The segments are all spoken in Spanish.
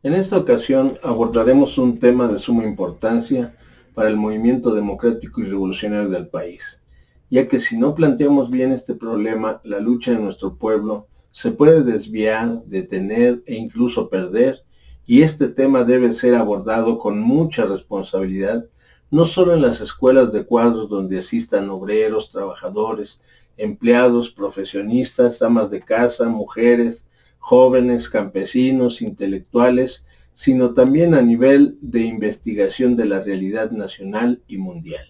En esta ocasión abordaremos un tema de suma importancia para el movimiento democrático y revolucionario del país, ya que si no planteamos bien este problema, la lucha de nuestro pueblo se puede desviar, detener e incluso perder, y este tema debe ser abordado con mucha responsabilidad, no solo en las escuelas de cuadros donde asistan obreros, trabajadores, empleados, profesionistas, amas de casa, mujeres, jóvenes, campesinos, intelectuales, sino también a nivel de investigación de la realidad nacional y mundial.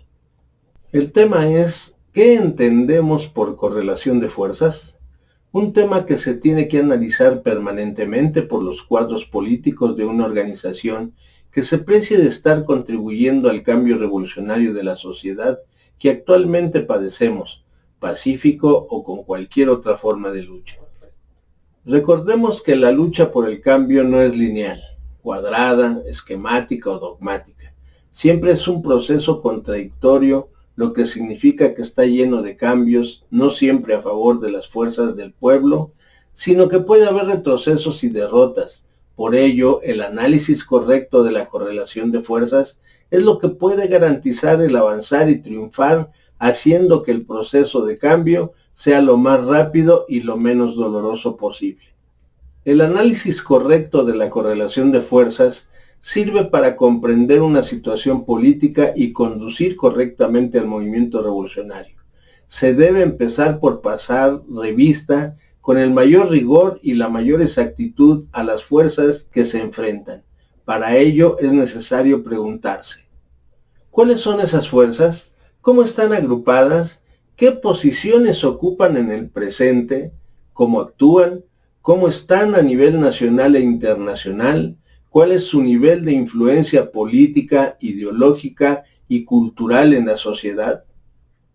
El tema es, ¿qué entendemos por correlación de fuerzas? Un tema que se tiene que analizar permanentemente por los cuadros políticos de una organización que se precie de estar contribuyendo al cambio revolucionario de la sociedad que actualmente padecemos, pacífico o con cualquier otra forma de lucha. Recordemos que la lucha por el cambio no es lineal, cuadrada, esquemática o dogmática. Siempre es un proceso contradictorio, lo que significa que está lleno de cambios, no siempre a favor de las fuerzas del pueblo, sino que puede haber retrocesos y derrotas. Por ello, el análisis correcto de la correlación de fuerzas es lo que puede garantizar el avanzar y triunfar, haciendo que el proceso de cambio sea lo más rápido y lo menos doloroso posible. El análisis correcto de la correlación de fuerzas sirve para comprender una situación política y conducir correctamente al movimiento revolucionario. Se debe empezar por pasar revista con el mayor rigor y la mayor exactitud a las fuerzas que se enfrentan. Para ello es necesario preguntarse, ¿cuáles son esas fuerzas? ¿Cómo están agrupadas? ¿Qué posiciones ocupan en el presente? ¿Cómo actúan? ¿Cómo están a nivel nacional e internacional? ¿Cuál es su nivel de influencia política, ideológica y cultural en la sociedad?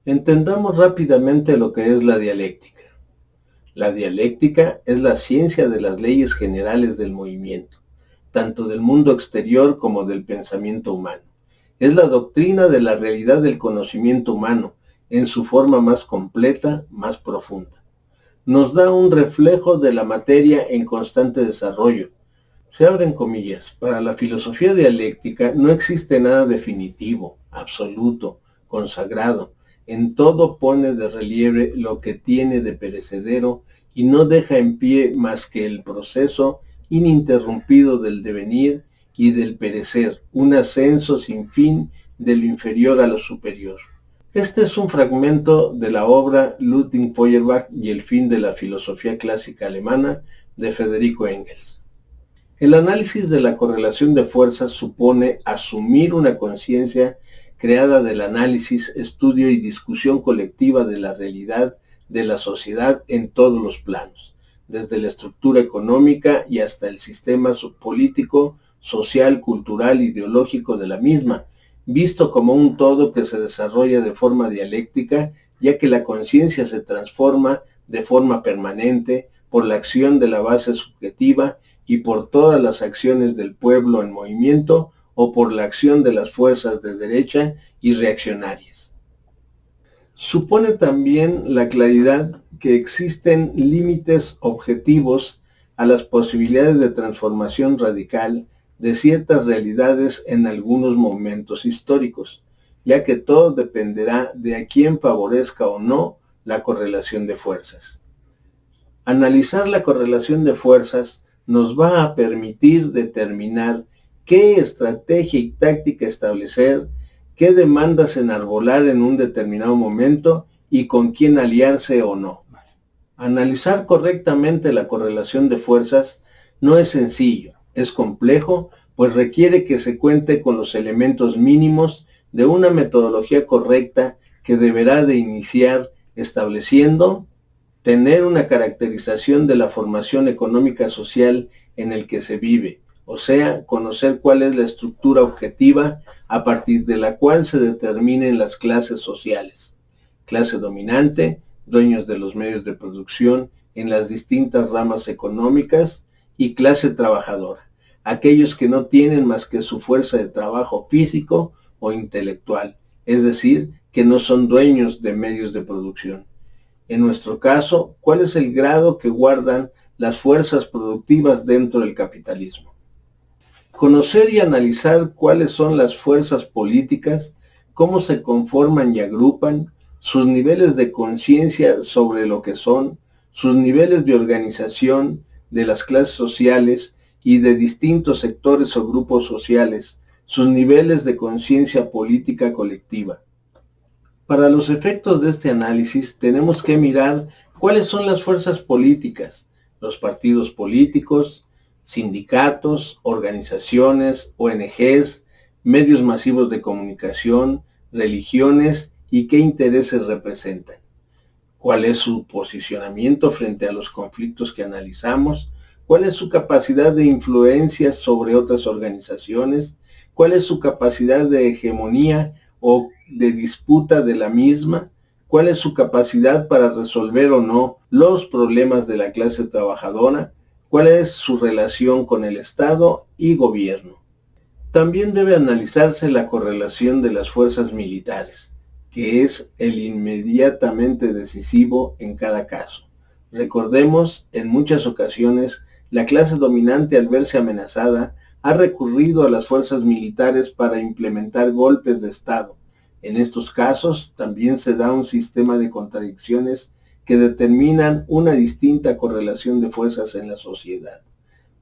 Entendamos rápidamente lo que es la dialéctica. La dialéctica es la ciencia de las leyes generales del movimiento, tanto del mundo exterior como del pensamiento humano. Es la doctrina de la realidad del conocimiento humano, en su forma más completa, más profunda. Nos da un reflejo de la materia en constante desarrollo. Se abren comillas. Para la filosofía dialéctica no existe nada definitivo, absoluto, consagrado. En todo pone de relieve lo que tiene de perecedero y no deja en pie más que el proceso ininterrumpido del devenir y del perecer, un ascenso sin fin de lo inferior a lo superior. Este es un fragmento de la obra Ludwig Feuerbach y el fin de la filosofía clásica alemana de Federico Engels. El análisis de la correlación de fuerzas supone asumir una conciencia creada del análisis, estudio y discusión colectiva de la realidad de la sociedad en todos los planos, desde la estructura económica y hasta el sistema político, social, cultural, ideológico de la misma, visto como un todo que se desarrolla de forma dialéctica, ya que la conciencia se transforma de forma permanente por la acción de la base subjetiva y por todas las acciones del pueblo en movimiento o por la acción de las fuerzas de derecha y reaccionarias. Supone también la claridad que existen límites objetivos a las posibilidades de transformación radical de ciertas realidades en algunos momentos históricos, ya que todo dependerá de a quién favorezca o no la correlación de fuerzas. Analizar la correlación de fuerzas nos va a permitir determinar qué estrategia y táctica establecer, qué demandas enarbolar en un determinado momento y con quién aliarse o no. Analizar correctamente la correlación de fuerzas no es sencillo, es complejo, pues requiere que se cuente con los elementos mínimos de una metodología correcta que deberá de iniciar estableciendo tener una caracterización de la formación económica social en el que se vive, o sea, conocer cuál es la estructura objetiva a partir de la cual se determinen las clases sociales. Clase dominante, dueños de los medios de producción en las distintas ramas económicas, y clase trabajadora, aquellos que no tienen más que su fuerza de trabajo físico o intelectual, es decir, que no son dueños de medios de producción. En nuestro caso, ¿cuál es el grado que guardan las fuerzas productivas dentro del capitalismo? Conocer y analizar cuáles son las fuerzas políticas, cómo se conforman y agrupan, sus niveles de conciencia sobre lo que son, sus niveles de organización de las clases sociales y de distintos sectores o grupos sociales, sus niveles de conciencia política colectiva. Para los efectos de este análisis tenemos que mirar cuáles son las fuerzas políticas, los partidos políticos, sindicatos, organizaciones, ONGs, medios masivos de comunicación, religiones y qué intereses representan. ¿Cuál es su posicionamiento frente a los conflictos que analizamos? ¿Cuál es su capacidad de influencia sobre otras organizaciones? ¿Cuál es su capacidad de hegemonía o de disputa de la misma? ¿Cuál es su capacidad para resolver o no los problemas de la clase trabajadora? ¿Cuál es su relación con el Estado y gobierno? También debe analizarse la correlación de las fuerzas militares, que es el inmediatamente decisivo en cada caso. Recordemos, en muchas ocasiones, la clase dominante, al verse amenazada, ha recurrido a las fuerzas militares para implementar golpes de Estado. En estos casos, también se da un sistema de contradicciones que determinan una distinta correlación de fuerzas en la sociedad.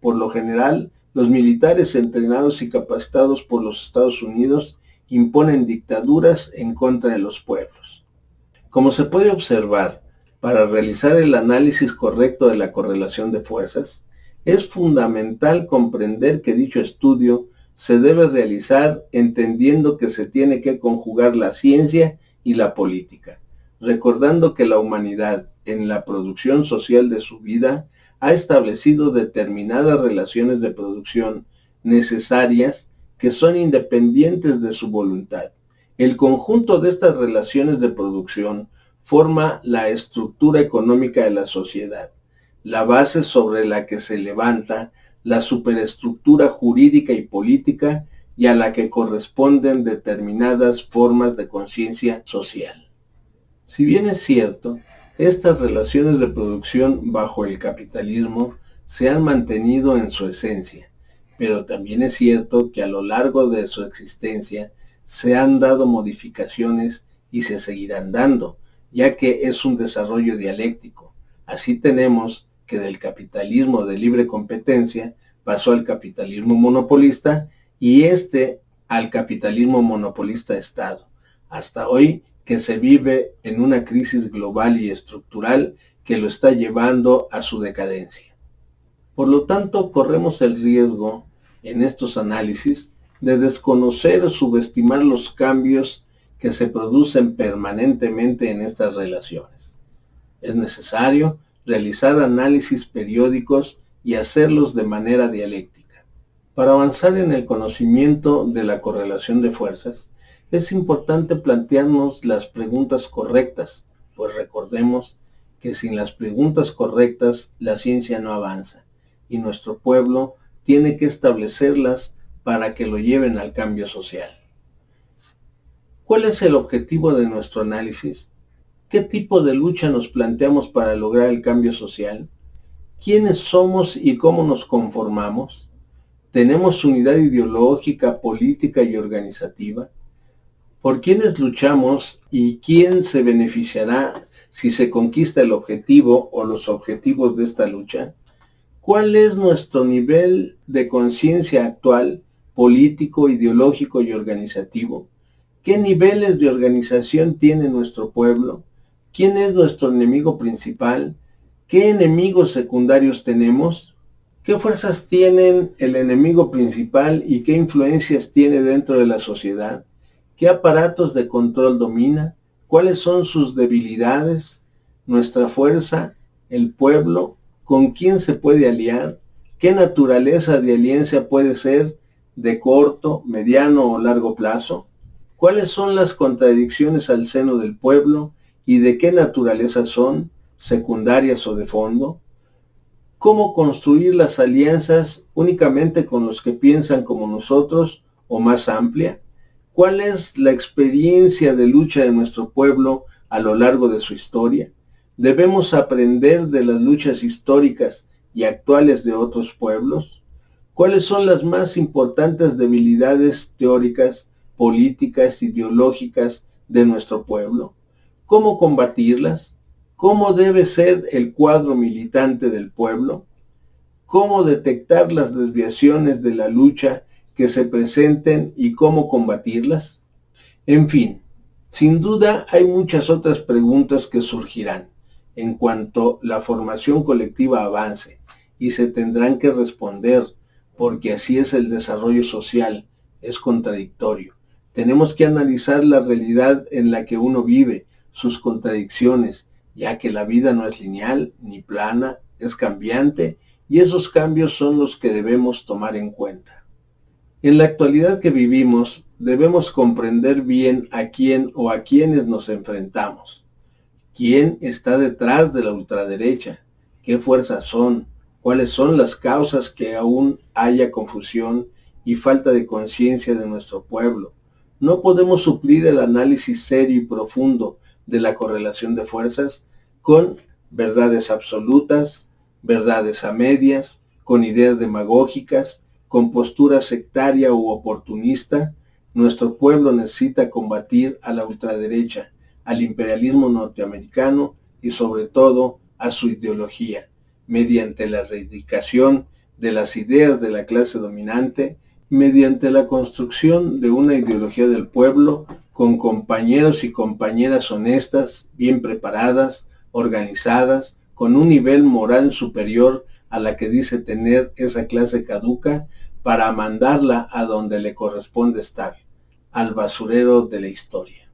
Por lo general, los militares entrenados y capacitados por los Estados Unidos imponen dictaduras en contra de los pueblos. Como se puede observar, para realizar el análisis correcto de la correlación de fuerzas, es fundamental comprender que dicho estudio se debe realizar entendiendo que se tiene que conjugar la ciencia y la política, recordando que la humanidad, en la producción social de su vida, ha establecido determinadas relaciones de producción necesarias que son independientes de su voluntad. El conjunto de estas relaciones de producción forma la estructura económica de la sociedad, la base sobre la que se levanta la superestructura jurídica y política y a la que corresponden determinadas formas de conciencia social. Si bien es cierto, estas relaciones de producción bajo el capitalismo se han mantenido en su esencia, pero también es cierto que a lo largo de su existencia se han dado modificaciones y se seguirán dando, ya que es un desarrollo dialéctico. Así tenemos que del capitalismo de libre competencia pasó al capitalismo monopolista y al capitalismo monopolista Estado. Hasta hoy que se vive en una crisis global y estructural que lo está llevando a su decadencia. Por lo tanto, corremos el riesgo en estos análisis de desconocer o subestimar los cambios que se producen permanentemente en estas relaciones. Es necesario realizar análisis periódicos y hacerlos de manera dialéctica. Para avanzar en el conocimiento de la correlación de fuerzas, es importante plantearnos las preguntas correctas, pues recordemos que sin las preguntas correctas la ciencia no avanza y nuestro pueblo tiene que establecerlas para que lo lleven al cambio social. ¿Cuál es el objetivo de nuestro análisis? ¿Qué tipo de lucha nos planteamos para lograr el cambio social? ¿Quiénes somos y cómo nos conformamos? ¿Tenemos unidad ideológica, política y organizativa? ¿Por quiénes luchamos y quién se beneficiará si se conquista el objetivo o los objetivos de esta lucha? ¿Cuál es nuestro nivel de conciencia actual, político, ideológico y organizativo? ¿Qué niveles de organización tiene nuestro pueblo? ¿Quién es nuestro enemigo principal? ¿Qué enemigos secundarios tenemos? ¿Qué fuerzas tienen el enemigo principal y qué influencias tiene dentro de la sociedad? ¿Qué aparatos de control domina? ¿Cuáles son sus debilidades? ¿Nuestra fuerza? ¿El pueblo? ¿Con quién se puede aliar? ¿Qué naturaleza de alianza puede ser de corto, mediano o largo plazo? ¿Cuáles son las contradicciones al seno del pueblo y de qué naturaleza son, secundarias o de fondo? ¿Cómo construir las alianzas únicamente con los que piensan como nosotros o más amplia? ¿Cuál es la experiencia de lucha de nuestro pueblo a lo largo de su historia? ¿Debemos aprender de las luchas históricas y actuales de otros pueblos? ¿Cuáles son las más importantes debilidades teóricas, políticas, ideológicas de nuestro pueblo? ¿Cómo combatirlas? ¿Cómo debe ser el cuadro militante del pueblo? ¿Cómo detectar las desviaciones de la lucha que se presenten y cómo combatirlas? En fin, sin duda hay muchas otras preguntas que surgirán en cuanto la formación colectiva avance y se tendrán que responder porque así es el desarrollo social, es contradictorio. Tenemos que analizar la realidad en la que uno vive, sus contradicciones, ya que la vida no es lineal ni plana, es cambiante y esos cambios son los que debemos tomar en cuenta. En la actualidad que vivimos, debemos comprender bien a quién o a quiénes nos enfrentamos. ¿Quién está detrás de la ultraderecha? ¿Qué fuerzas son? ¿Cuáles son las causas que aún haya confusión y falta de conciencia de nuestro pueblo? No podemos suplir el análisis serio y profundo de la correlación de fuerzas con verdades absolutas, verdades a medias, con ideas demagógicas, con postura sectaria u oportunista. Nuestro pueblo necesita combatir a la ultraderecha, al imperialismo norteamericano y sobre todo a su ideología, mediante la erradicación de las ideas de la clase dominante, mediante la construcción de una ideología del pueblo con compañeros y compañeras honestas, bien preparadas, organizadas, con un nivel moral superior a la que dice tener esa clase caduca, para mandarla a donde le corresponde estar, al basurero de la historia.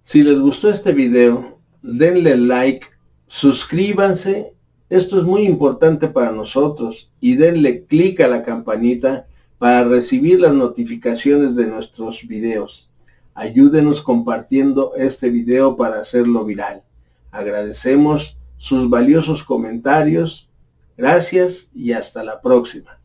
Si les gustó este video, denle like, suscríbanse, esto es muy importante para nosotros, y denle clic a la campanita para recibir las notificaciones de nuestros videos. Ayúdenos compartiendo este video para hacerlo viral. Agradecemos sus valiosos comentarios. Gracias y hasta la próxima.